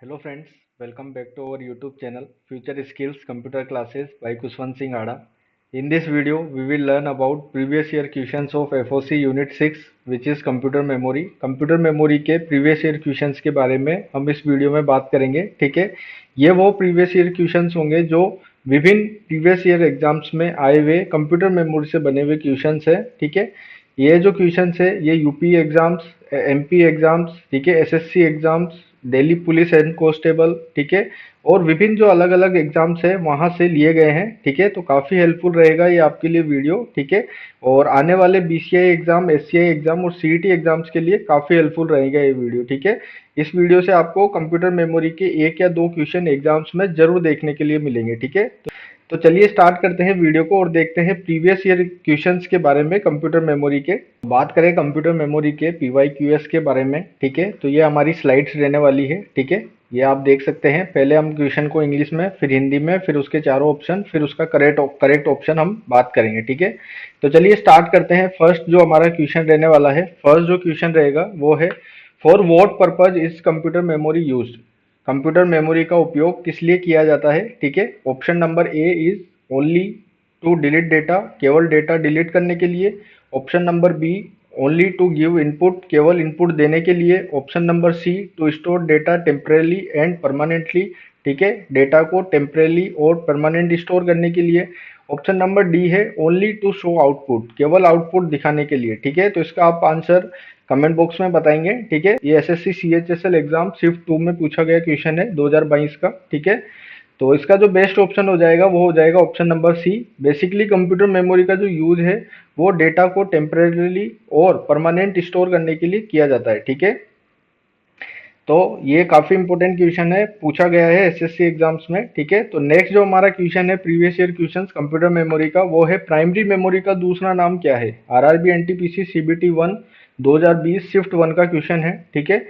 Hello friends, welcome back to our YouTube channel Future Skills Computer Classes by Kushwant Singh Ada. In this video, we will learn about previous year questions of FOC Unit 6 which is Computer Memory. Computer Memory के previous year questions के बारे में हम इस video में बात करेंगे, ठीक है। ये वो previous year questions होंगे जो विभिन्न previous year एग्जाम्स में आए हुए कंप्यूटर मेमोरी से बने हुए क्वेश्चंस है, ठीक है। ये जो क्वेश्चंस है ये यूपी एग्जाम्स, एमपी एग्जाम्स, ठीक है, SSC exams, Delhi police and constable, ठीक है, और विभिन्न जो अलग अलग एग्जाम्स है वहां से लिए गए हैं, ठीक है। तो काफी हेल्पफुल रहेगा ये आपके लिए वीडियो, ठीक है। और आने वाले बीसीआई एग्जाम, एससीआई एग्जाम और सीईटी एग्जाम्स के लिए काफी हेल्पफुल रहेगा ये वीडियो, ठीक है। इस वीडियो से आपको कंप्यूटर मेमोरी के एक या दो क्वेश्चन एग्जाम्स में जरूर देखने के लिए मिलेंगे, ठीक है। तो चलिए स्टार्ट करते हैं वीडियो को और देखते हैं प्रीवियस ईयर क्वेश्चंस के बारे में कंप्यूटर मेमोरी के। बात करें कंप्यूटर मेमोरी के पीवाईक्यूएस के बारे में, ठीक है। तो ये हमारी स्लाइड्स रहने वाली है, ठीक है। ये आप देख सकते हैं। पहले हम क्वेश्चन को इंग्लिश में, फिर हिंदी में, फिर उसके चारों ऑप्शन, फिर उसका करेक्ट ऑप्शन हम बात करेंगे, ठीक है। तो चलिए स्टार्ट करते हैं। फर्स्ट जो हमारा क्वेश्चन रहने वाला है, फर्स्ट जो क्वेश्चन रहेगा वो है for what purpose is computer memory used. Computer memory का उपयोग किस लिए किया जाता है, ठीक है। Option number A is only to delete data, केवल डेटा डिलीट करने के लिए। Option number B only to give input, केवल इनपुट देने के लिए। Option number C to store data temporarily and permanently, ठीक है, डेटा को टेम्परेली और परमानेंट स्टोर करने के लिए। ऑप्शन नंबर डी है ओनली टू शो आउटपुट, केवल आउटपुट दिखाने के लिए, ठीक है। तो इसका आप आंसर कमेंट बॉक्स में बताएंगे, ठीक है। ये एसएससी सीएचएसएल एग्जाम शिफ्ट 2 में पूछा गया क्वेश्चन है 2022 का, ठीक है। तो इसका जो बेस्ट ऑप्शन हो जाएगा वो हो जाएगा option number C. Basically computer memory का जो यूज है वो डेटा को टेम्परेली और परमानेंट स्टोर करने के लिए किया जाता है, ठीक है। तो ये काफी इंपॉर्टेंट क्वेश्चन है, पूछा गया है एसएससी एग्जाम्स में, ठीक है। तो नेक्स्ट जो हमारा क्वेश्चन है previous year questions computer memory का, वो है प्राइमरी मेमोरी का दूसरा नाम क्या है। आरआरबी एनटीपीसी सीबीटी 1 2020 शिफ्ट 1 का क्वेश्चन है, ठीक है।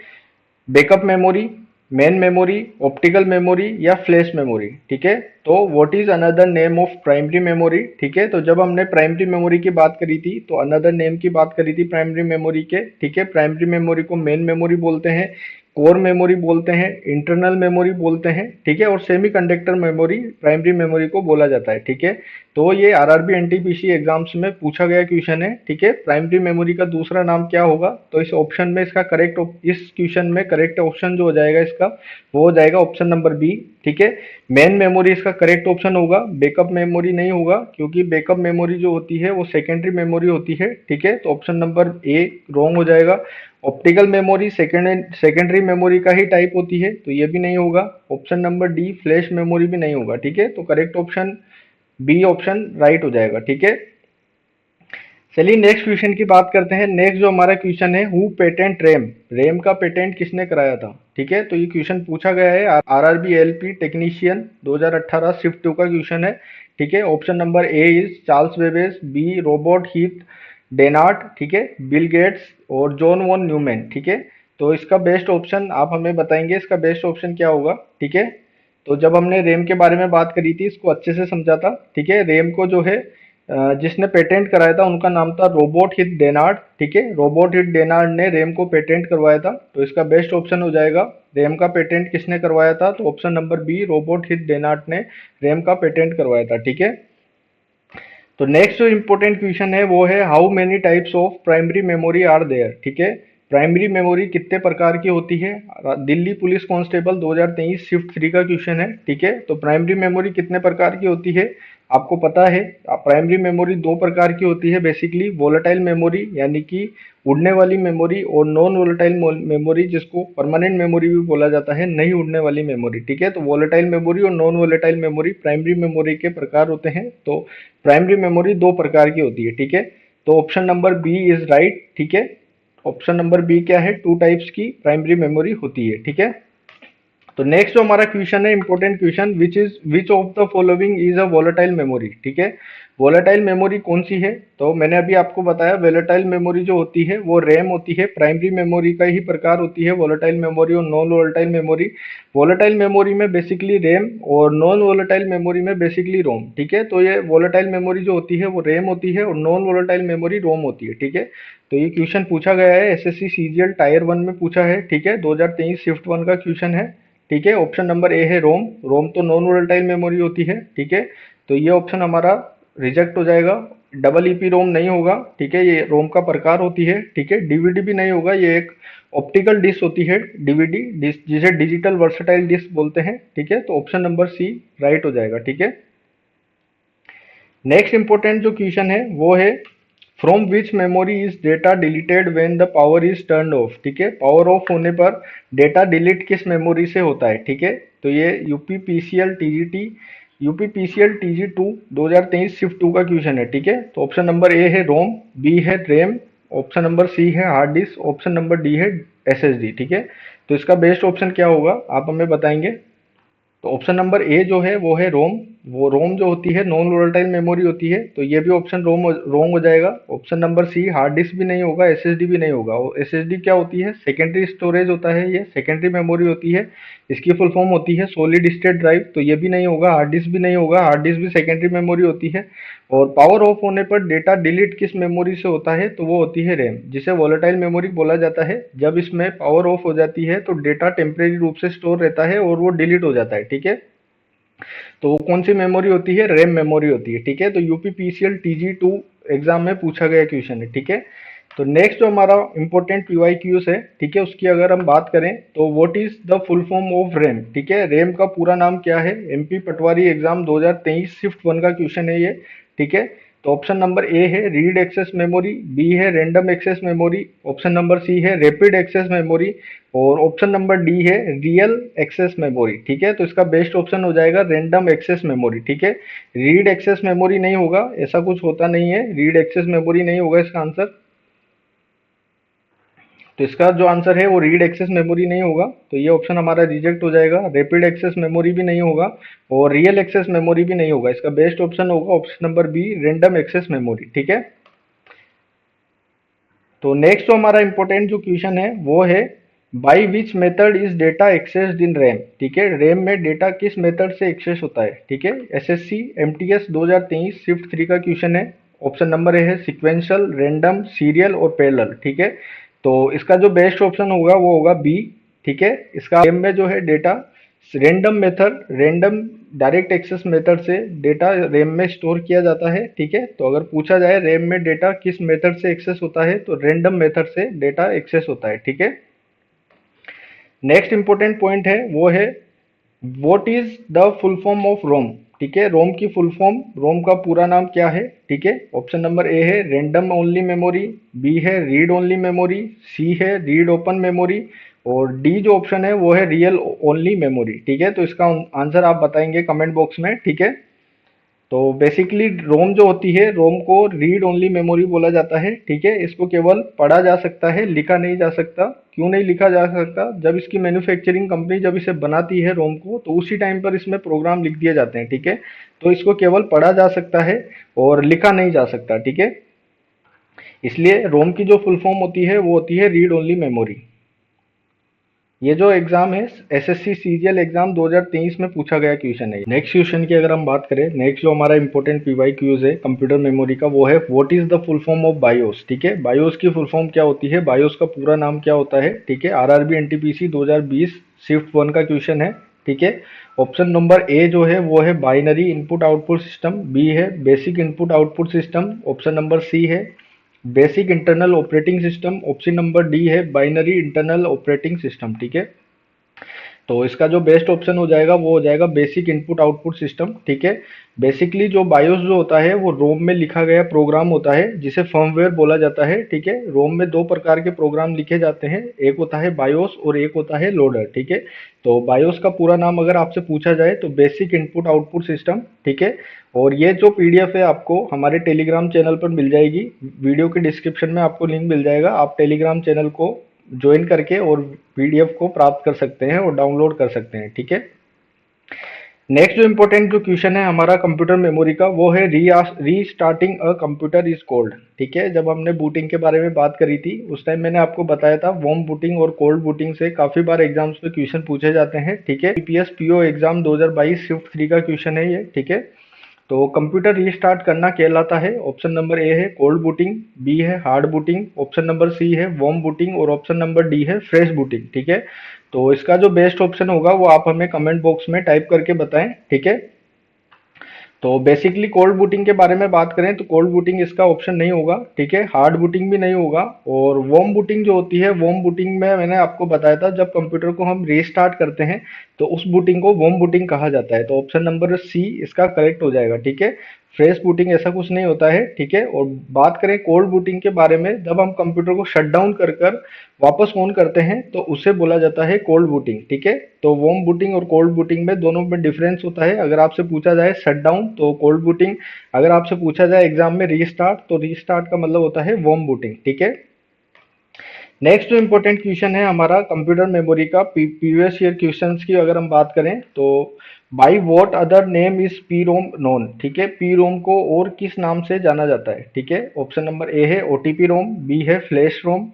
Backup memory, main memory, optical memory या फ्लैश मेमोरी, ठीक है। तो what is another name of primary memory, ठीक है। तो जब हमने प्राइमरी मेमोरी की बात करी थी तो अनदर नेम की बात करी थी प्राइमरी मेमोरी के, ठीक है। प्राइमरी मेमोरी को मेन मेमोरी बोलते हैं, कोर मेमोरी बोलते हैं, इंटरनल मेमोरी बोलते हैं, ठीक है। और सेमीकंडक्टर मेमोरी प्राइमरी मेमोरी को बोला जाता है, ठीक है। तो ये आरआरबी एनटीपीसी एग्जाम्स में पूछा गया क्वेश्चन है, ठीक है। प्राइमरी मेमोरी का दूसरा नाम क्या होगा, तो इस ऑप्शन में इसका इस क्वेश्चन में करेक्ट ऑप्शन जो हो जाएगा इसका वो हो जाएगा ऑप्शन नंबर बी, ठीक है। मेन मेमोरी इसका करेक्ट ऑप्शन होगा, बैकअप मेमोरी नहीं होगा, क्योंकि बैकअप मेमोरी जो होती है वो सेकेंडरी मेमोरी होती है, ठीक है। तो ऑप्शन नंबर ए रॉन्ग हो जाएगा। ऑप्टिकल मेमोरी सेकेंडरी मेमोरी का ही टाइप होती है, तो ये भी नहीं होगा। Option number D flash memory भी नहीं होगा, ठीक है। तो correct option B option right हो जाएगा, ठीक है। चलिए नेक्स्ट क्वेश्चन की बात करते हैं। नेक्स्ट जो हमारा क्वेश्चन है हु पेटेंट रैम, रैम का पेटेंट किसने कराया था, ठीक है। तो ये क्वेश्चन पूछा गया है आरआरबी एलपी टेक्नीशियन 2018 शिफ्ट 2 का क्वेश्चन है, ठीक है। Option number A is Charles Babbage, B Robert Heath Dennard, ठीक है, बिल गेट्स और जॉन वॉन न्यूमैन, ठीक है। तो इसका बेस्ट ऑप्शन आप हमें बताएंगे, इसका बेस्ट ऑप्शन क्या होगा, ठीक है। तो जब हमने रैम के बारे में बात करी थी इसको अच्छे से समझा था, ठीक है। रैम को जो है जिसने पेटेंट कराया था उनका नाम था रोबोट हिथ डेनार्ड, ठीक है। रोबोट हिथ डेनार्ड ने रैम को पेटेंट करवाया था, तो इसका बेस्ट ऑप्शन हो जाएगा रैम का पेटेंट किसने करवाया था, तो ऑप्शन नंबर बी रोबोट हिथ डेनार्ड ने रैम का पेटेंट करवाया था, ठीक है। तो नेक्स्ट जो इंपॉर्टेंट क्वेश्चन है वो है how many types of primary memory are there, ठीक है। प्राइमरी मेमोरी कितने प्रकार की होती है। दिल्ली पुलिस कांस्टेबल 2023 शिफ्ट 3 का क्वेश्चन है, ठीक है। तो प्राइमरी मेमोरी कितने प्रकार की होती है आपको पता है। प्राइमरी मेमोरी दो प्रकार की होती है बेसिकली, वोलेटाइल मेमोरी यानी कि उड़ने वाली मेमोरी, और नॉन वोलेटाइल मेमोरी जिसको परमानेंट मेमोरी भी बोला जाता है, नहीं उड़ने वाली मेमोरी, ठीक है। तो वोलेटाइल मेमोरी और non volatile memory primary memory के प्रकार होते हैं। तो प्राइमरी मेमोरी दो प्रकार की होती है, ठीक है। तो option number B is right, ठीक है। ऑप्शन नंबर बी क्या है, टू टाइप्स की प्राइमरी मेमोरी होती है, ठीक है। तो नेक्स्ट जो हमारा क्वेश्चन है important question, which of the following is a volatile memory, ठीक है। वोलेटाइल मेमोरी कौन सी है, तो मैंने अभी आपको बताया वोलेटाइल मेमोरी जो होती है वो रैम होती है, प्राइमरी मेमोरी का ही प्रकार होती है वोलेटाइल मेमोरी और non volatile memory. Volatile memory में बेसिकली रैम और नॉन वोलेटाइल मेमोरी में बेसिकली रोम, ठीक है। तो ये वोलेटाइल मेमोरी जो होती है वो रैम होती है और नॉन वोलेटाइल मेमोरी रोम होती है, ठीक है। तो ये क्वेश्चन पूछा गया है एसएससी सीजीएल टायर 1 में पूछा है, ठीक है। 2023 शिफ्ट 1 का क्वेश्चन है, ठीक है। ऑप्शन नंबर ए है रोम। रोम तो नॉन वोलेटाइल मेमोरी होती है, ठीक है। तो ये ऑप्शन हमारा रिजेक्ट हो जाएगा। डबल ईपी रोम नहीं होगा, ठीक है, ये रोम का प्रकार होती है, ठीक है। डीवीडी भी नहीं होगा, ये एक ऑप्टिकल डिस्क होती है, डीवीडी डिस्क, जिसे डिजिटल वर्सटाइल डिस्क बोलते हैं, ठीक है। तो ऑप्शन नंबर सी राइट हो जाएगा, ठीक है। नेक्स्ट इंपॉर्टेंट जो क्वेश्चन है वो है from which memory is data deleted when the power is turn off, ठीक है। पावर ऑफ होने पर डेटा डिलीट किस मेमोरी से होता है, ठीक है। तो ये UPPCL TGT UPPCL TG two 2023 shift two का क्वेश्चन है, ठीक है। तो ऑप्शन नंबर ए है रोम, बी है रैम, ऑप्शन नंबर सी है hard disk, option number D है एसएसडी, ठीक है। तो इसका बेस्ट ऑप्शन क्या होगा आप हमें बताएंगे। तो ऑप्शन नंबर ए जो है वो है रोम। वो रोम जो होती है नॉन वोलेटाइल मेमोरी होती है, तो ये भी ऑप्शन रोम हो जाएगा। Option number C hard disk भी नहीं होगा, एसएसडी भी नहीं होगा। और एसएसडी क्या होती है, सेकेंडरी स्टोरेज होता है, ये सेकेंडरी मेमोरी होती है। इसकी फुल फॉर्म होती है सॉलिड स्टेट ड्राइव, तो ये भी नहीं होगा। हार्ड डिस्क भी नहीं होगा, हार्ड डिस्क भी सेकेंडरी मेमोरी होती है। और पावर ऑफ होने पर डेटा डिलीट किस मेमोरी से होता है, तो वो होती है रैम, जिसे वोलेटाइल मेमोरी बोला जाता है। जब इसमें पावर ऑफ हो जाती है तो डेटा टेम्परेरी रूप से स्टोर रहता है और वो डिलीट हो जाता है, ठीक है। तो वो कौन सी मेमोरी होती है, रैम मेमोरी होती है, ठीक है। तो यूपीपीसीएल टीजी टू एग्जाम में पूछा गया क्वेश्चन है, ठीक है। तो नेक्स्ट जो हमारा इंपॉर्टेंट पीवाईक्यूज है, ठीक है, उसकी अगर हम बात करें तो what is the full form of RAM, ठीक है। रैम का पूरा नाम क्या है, MP patwari exam 2023 shift one का क्वेश्चन है ये, ठीक है। तो ऑप्शन नंबर ए है रीड एक्सेस मेमोरी, बी है random access memory, option number C है रैपिड एक्सेस मेमोरी, और ऑप्शन नंबर डी है रियल एक्सेस मेमोरी, ठीक है। तो इसका बेस्ट ऑप्शन हो जाएगा रैंडम एक्सेस मेमोरी, ठीक है। रीड एक्सेस मेमोरी नहीं होगा, ऐसा कुछ होता नहीं है, रीड एक्सेस मेमोरी नहीं होगा इसका आंसर। तो इसका जो आंसर है वो रीड एक्सेस मेमोरी नहीं होगा, तो ये ऑप्शन हमारा रिजेक्ट हो जाएगा। रैपिड एक्सेस मेमोरी भी नहीं होगा और रियल एक्सेस मेमोरी भी नहीं होगा। इसका बेस्ट ऑप्शन होगा option number B random access memory, ठीक है। तो नेक्स्ट जो हमारा इंपॉर्टेंट जो क्वेश्चन है वो है by which method is data accessed in RAM, ठीक है। रैम में डेटा किस मेथड से एक्सेस होता है, ठीक है। एसएससी एमटीएस 2023 शिफ्ट थ्री का क्वेश्चन है। ऑप्शन नंबर ए है सिक्वेंशियल, रैंडम, सीरियल और पैरेलल, ठीक है। तो इसका जो बेस्ट ऑप्शन होगा वो होगा बी, ठीक है। इसका रैम में जो है data random method, random direct access method से डेटा रैम में स्टोर किया जाता है, ठीक है। तो अगर पूछा जाए रैम में डेटा किस मेथड से एक्सेस होता है, तो रैंडम मेथड से डेटा एक्सेस होता है, ठीक है। नेक्स्ट इंपॉर्टेंट पॉइंट है वो है what is the full form of ROM, ठीक है। रोम की फुल फॉर्म, रोम का पूरा नाम क्या है, ठीक है। ऑप्शन नंबर ए है रैंडम ओनली मेमोरी, बी है रीड ओनली मेमोरी, सी है रीड ओपन मेमोरी, और डी जो ऑप्शन है वो है रियल ओनली मेमोरी, ठीक है। तो इसका आंसर आप बताएंगे कमेंट बॉक्स में, ठीक है। तो बेसिकली रोम जो होती है, रोम को रीड ओनली मेमोरी बोला जाता है, ठीक है। इसको केवल पढ़ा जा सकता है, लिखा नहीं जा सकता। क्यों नहीं लिखा जा सकता, जब इसकी मैन्युफैक्चरिंग कंपनी जब इसे बनाती है रोम को, तो उसी टाइम पर इसमें प्रोग्राम लिख दिए जाते हैं, ठीक है। तो इसको केवल पढ़ा जा सकता है और लिखा नहीं जा सकता, ठीक है। इसलिए रोम की जो फुल फॉर्म होती है वो होती है रीड ओनली मेमोरी। ये जो एग्जाम है एसएससी सीजीएल एग्जाम 2023 में पूछा गया क्वेश्चन है। नेक्स्ट क्वेश्चन की अगर हम बात करें, नेक्स्ट जो हमारा इंपॉर्टेंट पीवाई क्यूज है कंप्यूटर मेमोरी का, वो है what is the full form of BIOS, ठीक है। बायोस की फुल फॉर्म क्या होती है, बायोस का पूरा नाम क्या होता है, ठीक है। आरआरबी एनटीपीसी 2020 शिफ्ट वन का क्वेश्चन है, ठीक है। ऑप्शन नंबर ए जो है वो है binary input output system, B है basic input output system, option number C है basic internal operating system, option number D है बाइनरी इंटरनल ऑपरेटिंग सिस्टम, ठीक है। तो इसका जो बेस्ट ऑप्शन हो जाएगा वो हो जाएगा बेसिक इनपुट आउटपुट सिस्टम, ठीक है। बेसिकली जो बायोस जो होता है वो रोम में लिखा गया प्रोग्राम होता है, जिसे फर्मवेयर बोला जाता है, ठीक है। रोम में दो प्रकार के प्रोग्राम लिखे जाते हैं, एक होता है बायोस और एक होता है लोडर, ठीक है। तो बायोस का पूरा नाम अगर आपसे पूछा जाए तो बेसिक इनपुट आउटपुट सिस्टम, ठीक है। और ये जो पीडीएफ है आपको हमारे टेलीग्राम चैनल पर मिल जाएगी, वीडियो के डिस्क्रिप्शन में आपको लिंक मिल जाएगा। आप टेलीग्राम चैनल को ज्वाइन करके और पीडीएफ को प्राप्त कर सकते हैं और डाउनलोड कर सकते हैं, ठीक है। नेक्स्ट जो इम्पोर्टेंट जो क्वेश्चन है हमारा कंप्यूटर मेमोरी का, वो है री starting a computer is cold, ठीक है। जब हमने बूटिंग के बारे में बात करी थी उस टाइम मैंने आपको बताया था वार्म बूटिंग और कोल्ड बूटिंग से काफी बार एग्जाम्स में क्वेश्चन पूछे जाते हैं, ठीक है। PPS PO exam 2022 shift three का क्वेश्चन है ये, ठीक है। तो कंप्यूटर रीस्टार्ट करना कहलाता है, ऑप्शन नंबर ए है कोल्ड बूटिंग, बी है hard booting, option number C है वार्म बूटिंग और ऑप्शन नंबर डी है फ्रेश बूटिंग। ठीक है, तो इसका जो बेस्ट ऑप्शन होगा वो आप हमें कमेंट बॉक्स में टाइप करके बताएं। ठीक है, तो बेसिकली कोल्ड बूटिंग के बारे में बात करें तो कोल्ड बूटिंग इसका ऑप्शन नहीं होगा। ठीक है, हार्ड बूटिंग भी नहीं होगा। और वार्म बूटिंग जो होती है, वार्म बूटिंग में मैंने आपको बताया था जब कंप्यूटर को हम रीस्टार्ट करते हैं तो उस बूटिंग को वार्म बूटिंग कहा जाता है। तो ऑप्शन नंबर सी इसका करेक्ट हो जाएगा। ठीक है, फ्रेश बूटिंग ऐसा कुछ नहीं होता है। ठीक है, और बात करें कोल्ड बूटिंग के बारे में, जब हम कंप्यूटर को शट डाउन कर कर वापस ऑन करते हैं तो उसे बोला जाता है कोल्ड बूटिंग। ठीक है, तो वार्म बूटिंग और कोल्ड बूटिंग में दोनों में डिफरेंस होता है। अगर आपसे पूछा जाए शट डाउन तो कोल्ड बूटिंग, अगर आपसे पूछा जाए एग्जाम में रीस्टार्ट तो रीस्टार्ट का मतलब होता है वार्म बूटिंग। ठीक है, नेक्स्ट जो इम्पोर्टेंट क्वेश्चन है हमारा कंप्यूटर मेमोरी का प्रीवियस ईयर क्वेश्चंस की अगर हम बात करें तो by what other name is P ROM known. ठीक है, पी रोम को और किस नाम से जाना जाता है। ठीक है, ऑप्शन नंबर ए है ओटीपी रोम, बी है फ्लैश रोम,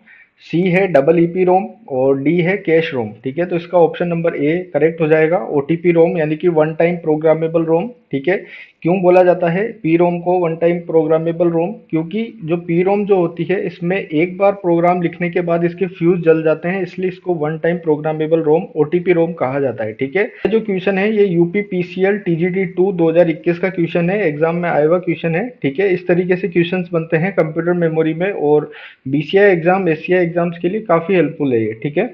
सी है डबल ईपी रोम और डी है कैश रोम। ठीक है, तो इसका ऑप्शन नंबर ए करेक्ट हो जाएगा, ओटीपी रोम यानी कि वन टाइम प्रोग्रामेबल रोम। ठीक है, क्यों बोला जाता है पी रोम को वन टाइम प्रोग्रामेबल रोम, क्योंकि जो पी रोम जो होती है इसमें एक बार प्रोग्राम लिखने के बाद इसके फ्यूज जल जाते हैं, इसलिए इसको one time programmable ROM OTP ROM कहा जाता है। ठीक है, ये जो क्वेश्चन है ये यूपी पीसीएल टीजीटी 2 2021 का क्वेश्चन है, एग्जाम में आया हुआ क्वेश्चन है। ठीक है, इस तरीके से क्वेश्चन बनते हैं कंप्यूटर मेमोरी में और बीसीआई एग्जाम एसीआई एग्जाम्स के लिए काफी हेल्पफुल है ये। ठीक है,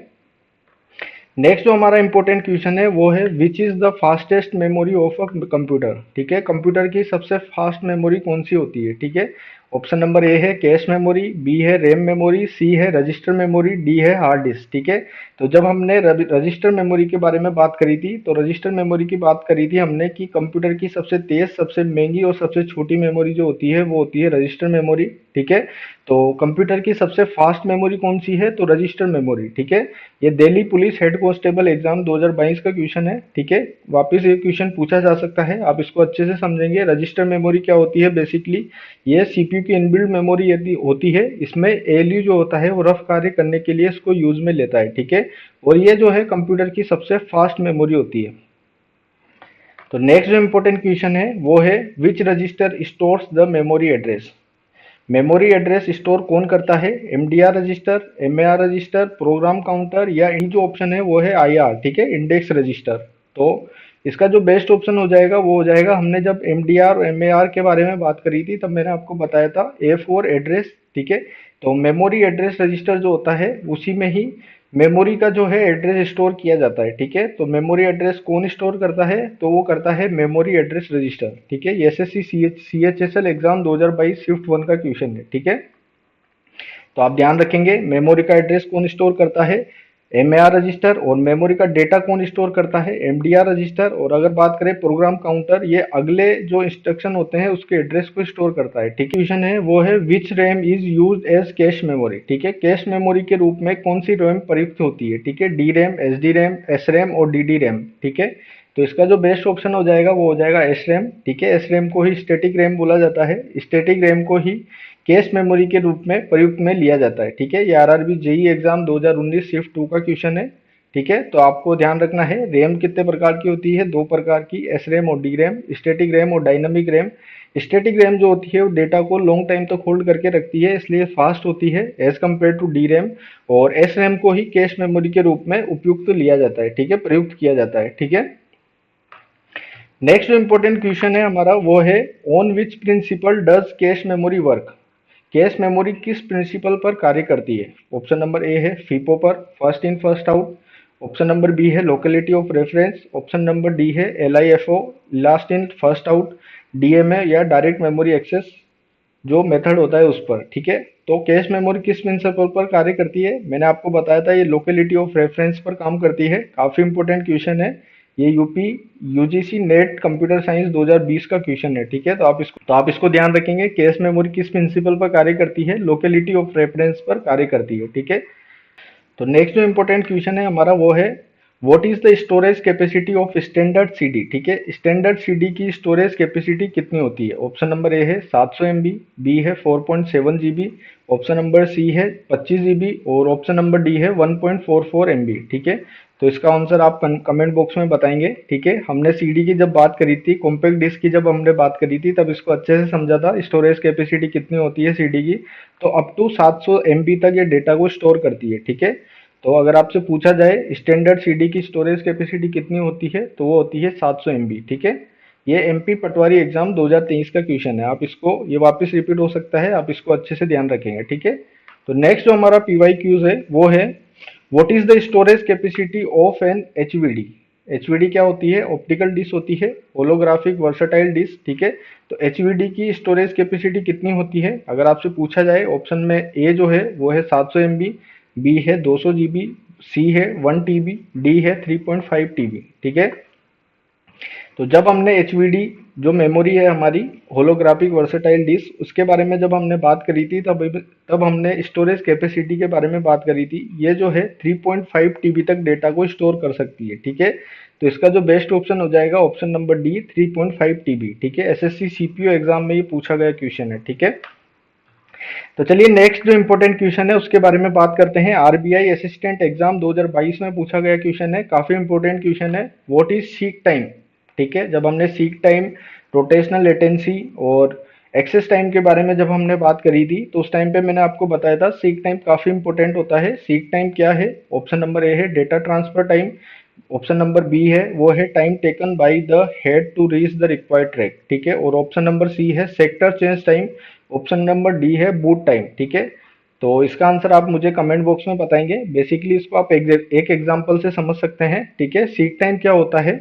नेक्स्ट जो हमारा इंपॉर्टेंट क्वेश्चन है वो है विच is the fastest memory of a computer. ठीक है, कंप्यूटर की सबसे फास्ट मेमोरी कौन सी होती है। ठीक है, ऑप्शन नंबर ए है कैश मेमोरी, बी है रैम मेमोरी, सी है रजिस्टर मेमोरी, डी है हार्ड डिस्क। ठीक है, तो जब हमने रजिस्टर मेमोरी के बारे में बात करी थी तो रजिस्टर मेमोरी की बात करी थी हमने कि कंप्यूटर की सबसे तेज, सबसे महंगी और सबसे छोटी मेमोरी जो होती है वो होती है रजिस्टर मेमोरी। ठीक है, तो कंप्यूटर की सबसे फास्ट मेमोरी कौन सी है, तो रजिस्टर मेमोरी। ठीक है, ये Delhi police head constable exam 2022 का क्वेश्चन है। ठीक है, वापस ये क्वेश्चन पूछा जा सकता है, आप इसको अच्छे से समझेंगे। रजिस्टर मेमोरी क्या होती है, बेसिकली ये सीपीयू की इनबिल्ट मेमोरी यदि होती है, इसमें एएलयू जो होता है वो रफ कार्य करने के लिए इसको यूज में लेता है। ठीक है, और ये जो है कंप्यूटर की सबसे फास्ट मेमोरी होती है। तो नेक्स्ट जो इंपॉर्टेंट क्वेश्चन है वो है which register stores the memory address. Memory address store कौन करता है, MDR register, MAR register, program counter या इन जो ऑप्शन है वो है आईआर। ठीक है, इंडेक्स रजिस्टर। तो इसका जो बेस्ट ऑप्शन हो जाएगा वो हो जाएगा, हमने जब एमडीआर और एमएआर के बारे में बात करी थी तब मैंने आपको बताया था ए फॉर एड्रेस। ठीक है, तो मेमोरी एड्रेस रजिस्टर जो होता है उसी में ही मेमोरी का जो है एड्रेस स्टोर किया जाता है। ठीक है, तो मेमोरी एड्रेस कौन स्टोर करता है, तो वो करता है मेमोरी एड्रेस रजिस्टर। ठीक है, एसएससी सीएचएसएल एग्जाम 2022 शिफ्ट 1 का क्वेश्चन है। ठीक है, तो आप ध्यान रखेंगे मेमोरी का एड्रेस कौन स्टोर करता है, एमएआर रजिस्टर, और मेमोरी का डेटा कौन स्टोर करता है, एमडीआर रजिस्टर। और अगर बात करें प्रोग्राम काउंटर, ये अगले जो इंस्ट्रक्शन होते हैं उसके एड्रेस को स्टोर करता है। ठीक है, क्वेश्चन है वो है which RAM is used as cache memory. ठीक है, कैश मेमोरी के रूप में कौन सी रैम प्रयुक्त होती है। ठीक है, D RAM, S D RAM, S RAM और डी डी रैम। ठीक है, तो इसका जो बेस्ट ऑप्शन हो जाएगा वो हो जाएगा एस रैम। ठीक है, एस रैम को ही स्टैटिक रैम बोला जाता है, स्टैटिक रैम को ही कैश मेमोरी के रूप में प्रयुक्त में लिया जाता है। ठीक है, ये आरआरबी जेई एग्जाम 2019 शिफ्ट 2 का क्वेश्चन है। ठीक है, तो आपको ध्यान रखना है रैम कितने प्रकार की होती है, दो प्रकार की, एस रैम और डी रैम, स्टैटिक रैम और डायनामिक रैम। स्टैटिक रैम जो होती है वो डेटा को लॉन्ग टाइम तक होल्ड करके रखती है, इसलिए फास्ट होती है as compare to the RAM. और एस रैम को ही कैश मेमोरी के रूप में उपयुक्त लिया जाता है। ठीक है, प्रयुक्त किया जाता है। ठीक है, नेक्स्ट जो इंपॉर्टेंट क्वेश्चन है हमारा वो है on which principle does cache memory work. Cache memory किस प्रिंसिपल पर कार्य करती है। ऑप्शन नंबर ए है फीपो पर, first in first out. Option number B है locality of reference. Option number D है LIFO, last in first out, DMA या डायरेक्ट मेमोरी एक्सेस जो मेथड होता है उस पर। ठीक है, तो कैश मेमोरी किस प्रिंसिपल पर कार्य करती है, मैंने आपको बताया था ये लोकेलिटी ऑफ रेफरेंस पर काम करती है। काफी इंपॉर्टेंट क्वेश्चन है ये, UP UGC net computer science 2020 का क्वेश्चन है। ठीक है, तो आप इसको ध्यान रखेंगे, कैश मेमोरी किस प्रिंसिपल पर कार्य करती है, लोकेलिटी ऑफ रेफरेंस पर कार्य करती है। ठीक है, तो नेक्स्ट जो इंपॉर्टेंट क्वेश्चन है हमारा वो है what is the storage capacity of standard CD. ठीक है, स्टैंडर्ड सीडी की स्टोरेज कैपेसिटी कितनी होती है। ऑप्शन नंबर ए है 700 MB, बी है 4.7 GB, ऑप्शन नंबर सी है 25 GB और ऑप्शन नंबर डी है 1.44 MB। ठीक है, तो इसका आंसर आप कमेंट बॉक्स में बताएंगे। ठीक है, हमने सीडी की जब बात करी थी, कॉम्पैक्ट डिस्क की जब हमने बात करी थी, तब इसको अच्छे से समझा था स्टोरेज कैपेसिटी कितनी होती है सीडी की। तो अप टू 700 MB तक ये डेटा को स्टोर करती है। ठीक है, तो अगर आपसे पूछा जाए स्टैंडर्ड सीडी की स्टोरेज कैपेसिटी कितनी होती है, तो वो होती है 700 MB। ठीक है, ये एमपी पटवारी एग्जाम 2023 का क्वेश्चन है। आप इसको, ये वापस रिपीट हो सकता है, आप इसको अच्छे से ध्यान रखेंगे। ठीक है, तो नेक्स्ट जो हमारा पीवाई क्यूज है वो है, what is the storage capacity of an HVD. HVD क्या होती है? ऑप्टिकल डिस्क होती है, होलोग्राफिक वर्सटाइल डिस्क। ठीक है, तो एचवीडी की स्टोरेज कैपेसिटी कितनी होती है अगर आपसे पूछा जाए? ऑप्शन में ए जो है वो है 700 MB, बी है 200 GB, सी है 1 TB, डी है 3.5 TB। ठीक है, तो जब हमने एचवीडी जो मेमोरी है हमारी, होलोग्राफिक वर्सेटाइल डिस्क, उसके बारे में जब हमने बात करी थी, तब हमने स्टोरेज कैपेसिटी के बारे में बात करी थी। ये जो है 3.5 TB तक डेटा को स्टोर कर सकती है। ठीक है, तो इसका जो बेस्ट ऑप्शन हो जाएगा ऑप्शन नंबर डी, 3.5 TB। ठीक है, एसएससी सीपीयू एग्जाम में ये पूछा गया क्वेश्चन है। ठीक है, तो चलिए नेक्स्ट जो इंपॉर्टेंट क्वेश्चन है उसके बारे में बात करते हैं। आरबीआई असिस्टेंट एग्जाम 2022 में पूछा गया क्वेश्चन है, काफी इंपॉर्टेंट क्वेश्चन है। What is seek time? ठीक है, जब हमने सीक टाइम, रोटेशनल लेटेंसी और एक्सेस टाइम के बारे में जब हमने बात करी थी, तो उस टाइम पे मैंने आपको बताया था सीक टाइम काफी इंपॉर्टेंट होता है। सीक टाइम क्या है? ऑप्शन नंबर ए है data transfer time, option number B है वो है time taken by the head to reach the required track. ठीक है, और ऑप्शन नंबर सी है sector change time, option number D है बूट टाइम। ठीक है, तो इसका आंसर आप मुझे कमेंट बॉक्स में बताएंगे। बेसिकली इसको आप एक एग्जांपल से समझ सकते हैं। ठीक है, सीक टाइम क्या होता है?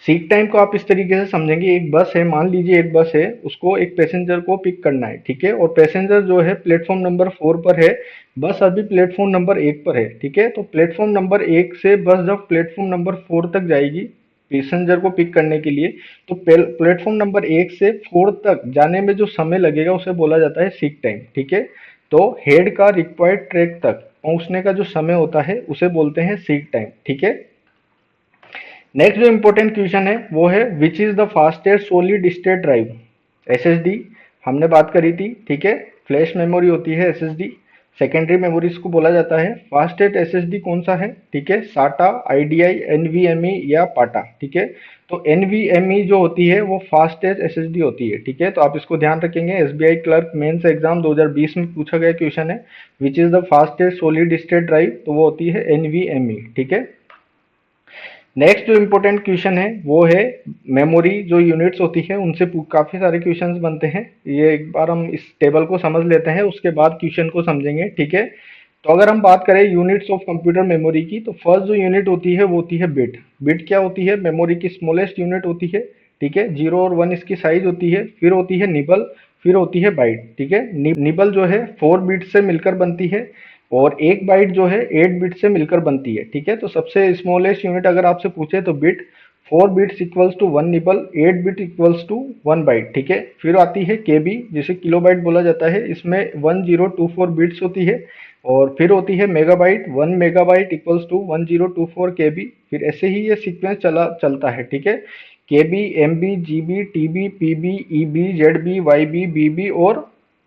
सीक टाइम को आप इस तरीके से समझेंगे, एक बस है, मान लीजिए एक बस है, उसको एक पैसेंजर को पिक करना है। ठीक है, और पैसेंजर जो है प्लेटफॉर्म नंबर 4 पर है, बस अभी प्लेटफॉर्म नंबर 1 पर है। ठीक है, तो प्लेटफॉर्म नंबर 1 से बस जब प्लेटफॉर्म नंबर 4 तक जाएगी पैसेंजर को पिक करने के लिए, तो प्लेटफॉर्म नंबर 1 से 4 तक जाने में जो समय लगेगा उसे बोला जाता है सीक टाइम। ठीक है, तो हेड का रिक्वायर्ड ट्रैक तक पहुंचने का जो समय होता है उसे बोलते हैं सीक टाइम। ठीक है, नेक्स्ट जो इंपॉर्टेंट क्वेश्चन है वो है, विच is the fastest solid state drive? SSD हमने बात करी थी। ठीक है, फ्लैश मेमोरी होती है एसएसडी, सेकेंडरी मेमोरी इसको बोला जाता है। फास्टेस्ट एसएसडी कौन सा है? ठीक है, साटा, आईडीआई, एनवीएमई या पाटा। ठीक है, तो एनवीएमई जो होती है वो फास्टेस्ट एसएसडी होती है। ठीक है, तो आप इसको ध्यान रखेंगे, एसबीआई क्लर्क मेंस एग्जाम 2020 में पूछा गया क्वेश्चन है, विच is the fastest solid state drive, तो वो होती है एनवीएमई। ठीक है, नेक्स्ट जो इम्पोर्टेंट क्वेश्चन है वो है, मेमोरी जो यूनिट्स होती है उनसे काफी सारे क्वेश्चंस बनते हैं। ये एक बार हम इस टेबल को समझ लेते हैं, उसके बाद क्वेश्चन को समझेंगे। ठीक है, तो अगर हम बात करें यूनिट्स ऑफ कंप्यूटर मेमोरी की, तो फर्स्ट जो यूनिट होती है वो होती है बिट। बिट क्या होती है? मेमोरी की स्मॉलेस्ट यूनिट होती है। ठीक है, 0 और 1 इसकी साइज होती है। फिर होती है निबल, फिर होती है बाइट। ठीक है, निबल जो है 4 बिट से मिलकर बनती है, और एक बाइट जो है 8 बिट से मिलकर बनती है। ठीक है, तो सबसे स्मॉलेस्ट यूनिट अगर आपसे पूछे तो bit, 4 bits equals to 1 nibble, 8 bit equals to 1 byte. ठीक है, फिर आती है केबी जिसे किलोबाइट बोला जाता है, इसमें 1024 बिट्स होती है। और फिर होती है megabyte, 1 megabyte equals to 1024 KB. फिर ऐसे ही ये सीक्वेंस चलता है। ठीक है, KB, MB, GB, TB, PB, EB, ZB, YB, BB और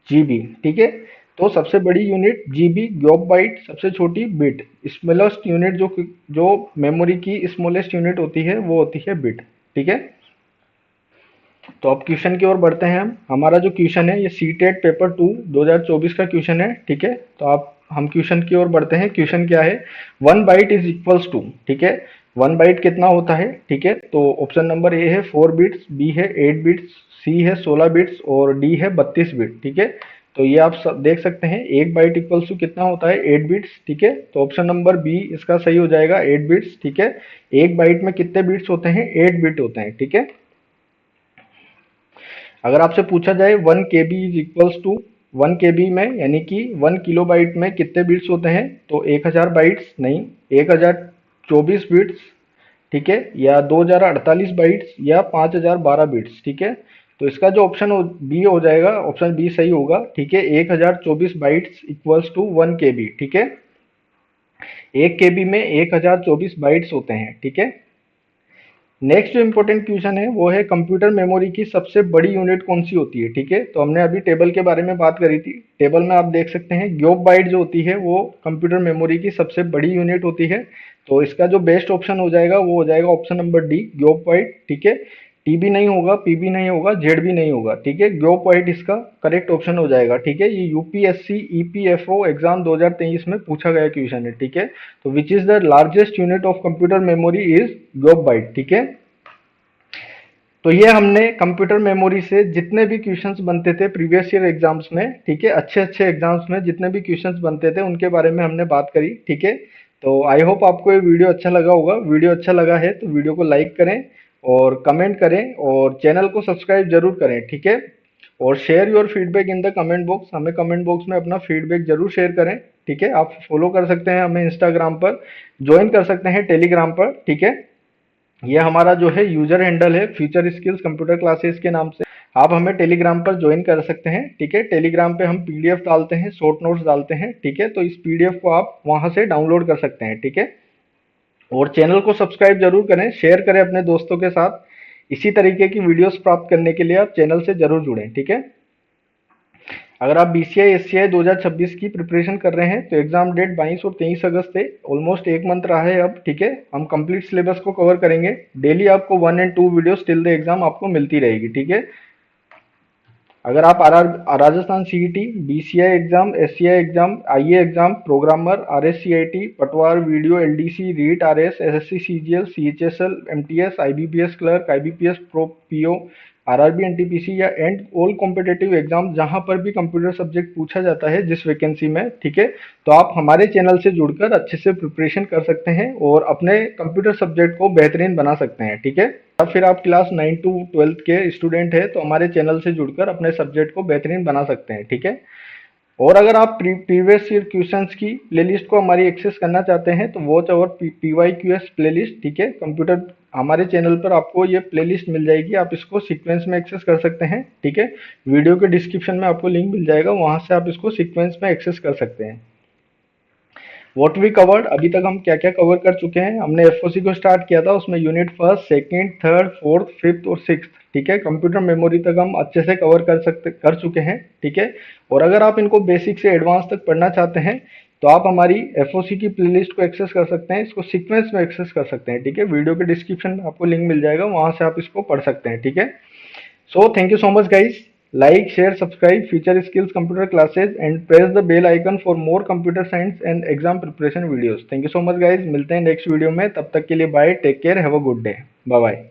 जीबी। ठीक है, तो सबसे बड़ी यूनिट जीबी, गॉब बाइट, सबसे छोटी बिट। स्मॉलेस्ट यूनिट जो मेमोरी की स्मॉलेस्ट यूनिट होती है वो होती है बिट। ठीक है, तो अब क्वेश्चन की ओर बढ़ते हैं हम। हमारा जो क्वेश्चन है ये सीटेट पेपर 2 2024 का क्वेश्चन है। ठीक है, तो आप हम क्वेश्चन की ओर बढ़ते हैं। क्वेश्चन क्या है? 1 बाइट इज इक्वल्स टू। ठीक है, 1 बाइट कितना होता है? ठीक है, तो ऑप्शन नंबर ए है 4 बिट्स, बी है 8 बिट्स, सी है 16 बिट्स और डी है 32 बिट। ठीक है, तो ये आप सब देख सकते हैं, 1 बाइट इक्वल्स टू कितना होता है? 8 बिट्स। ठीक है, तो ऑप्शन नंबर बी इसका सही हो जाएगा, 8 बिट्स। ठीक है, एक बाइट में कितने बिट्स होते हैं? 8 बिट होते हैं। ठीक है, अगर आपसे पूछा जाए 1 केबी इज इक्वल्स टू, 1 केबी में यानी कि 1 किलोबाइट में कितने बिट्स होते हैं? तो 1000 बाइट्स नहीं, 1024 बिट्स। ठीक है, या 2048 बाइट्स या 5012 बिट्स। ठीक है, तो इसका जो ऑप्शन बी हो जाएगा, ऑप्शन बी सही होगा। ठीक है, 1024 बाइट्स इक्वल्स टू 1 केबी। ठीक है, 1 केबी में 1024 बाइट्स होते हैं। ठीक है, नेक्स्ट जो इम्पोर्टेंट क्वेश्चन है वो है कंप्यूटर मेमोरी की सबसे बड़ी यूनिट कौन सी होती है। ठीक है, तो हमने अभी टेबल के बारे में बात करी थी। टेबल में आप देख सकते हैं ग्योब बाइट जो होती है वो कंप्यूटर मेमोरी की सबसे बड़ी यूनिट होती है। तो इसका जो बेस्ट ऑप्शन हो जाएगा वो हो जाएगा ऑप्शन नंबर डी, ग्योब बाइट। ठीक है, टी भी नहीं होगा, पी भी नहीं होगा, जेड भी नहीं होगा। ठीक है, ग्योब बाइट इसका करेक्ट ऑप्शन हो जाएगा। ठीक है, ये यूपीएससी ईपीएफओ एग्जाम 2023 में पूछा गया क्वेश्चन है। ठीक है, तो which is the largest unit of computer memory is geopbyte. ठीक है, तो ये हमने कंप्यूटर मेमोरी से जितने भी क्वेश्चंस बनते थे प्रीवियस ईयर एग्जाम्स में, ठीक है, अच्छे अच्छे एग्जाम्स में जितने भी क्वेश्चंस बनते थे उनके बारे में हमने बात करी। ठीक है, तो आई होप आपको ये वीडियो अच्छा लगा होगा। वीडियो अच्छा लगा है तो वीडियो को लाइक करें और कमेंट करें और चैनल को सब्सक्राइब जरूर करें। ठीक है, और share your feedback in the comment box, हमें कमेंट बॉक्स में अपना फीडबैक जरूर शेयर करें। ठीक है, आप फॉलो कर सकते हैं हमें इंस्टाग्राम पर, ज्वाइन कर सकते हैं टेलीग्राम पर। ठीक है, ये हमारा जो है यूजर हैंडल है फ्यूचर स्किल्स कंप्यूटर क्लासेस के नाम से। आप हमें टेलीग्राम पर ज्वाइन कर सकते हैं। ठीक है, टेलीग्राम पे हम पीडीएफ डालते हैं, शॉर्ट नोट्स डालते हैं। ठीक है, तो इस पीडीएफ को आप वहां से डाउनलोड कर सकते हैं। ठीक है, और चैनल को सब्सक्राइब जरूर करें, शेयर करें अपने दोस्तों के साथ। इसी तरीके की वीडियोस प्राप्त करने के लिए आप चैनल से जरूर जुड़ें। ठीक है, अगर आप बीसीआई एससीआई 2026 की प्रिपरेशन कर रहे हैं तो एग्जाम डेट 22 और 23 अगस्त है। ऑलमोस्ट एक मंथ रहा है अब। ठीक है, हम कंप्लीट सिलेबस को कवर करेंगे। डेली आपको 1 और 2 वीडियोस टिल द एग्जाम आपको मिलती रहेगी। ठीक है, अगर आप R R Rajasthan CET, BCI exam, SCI exam, IA exam, programmer, RSCIT, Patwar, video, LDC, REET, RS, SSC, CGL, CHSL, MTS, IBPS clerk, IBPS pro, PO, RRB, NTPC या एंड ऑल कॉम्पिटेटिव एग्जाम जहां पर भी कंप्यूटर सब्जेक्ट पूछा जाता है जिस vacancy में, ठीक है, तो आप हमारे चैनल से जुड़कर अच्छे से प्रिपरेशन कर सकते हैं और अपने कंप्यूटर सब्जेक्ट को बेहतरीन बना सकते हैं। ठीक है, या फिर आप क्लास 9 to 12 के स्टूडेंट हैं तो हमारे चैनल से जुड़कर अपने सब्जेक्ट को बेहतरीन बना सकते हैं। ठीक है, और अगर आप प्रीवियस ईयर क्वेश्चंस की प्लेलिस्ट को हमारी एक्सेस करना चाहते हैं तो वॉच अवर पीवाईक्यूएस प्लेलिस्ट। ठीक है, कंप्यूटर हमारे चैनल पर आपको ये प्लेलिस्ट मिल जाएगी, आप इसको सीक्वेंस में एक्सेस कर सकते हैं। ठीक है, वीडियो के डिस्क्रिप्शन में आपको लिंक मिल जाएगा, वहां से आप इसको सीक्वेंस में एक्सेस कर सकते हैं। व्हाट वी कवर्ड, अभी तक हम क्या क्या कवर कर चुके हैं। हमने एफओसी को स्टार्ट किया था, उसमें unit first, second, third, fourth, fifth और सिक्स्थ। ठीक है, कंप्यूटर मेमोरी तक हम अच्छे से कवर कर चुके हैं। ठीक है, और अगर आप इनको बेसिक से एडवांस तक पढ़ना चाहते हैं तो आप हमारी एफओसी की प्लेलिस्ट को एक्सेस कर सकते हैं, इसको सीक्वेंस में एक्सेस कर सकते हैं। ठीक है, वीडियो के डिस्क्रिप्शन में आपको लिंक मिल जाएगा, वहां से आप इसको पढ़ सकते हैं। ठीक है, so thank you so much guys. Like, share, subscribe Future Skills Computer Classes and press the bell icon for more computer science and exam preparation videos. Thank you so much guys. मिलते हैं next video में, तब तक के लिए bye, take care, have a good day, bye bye.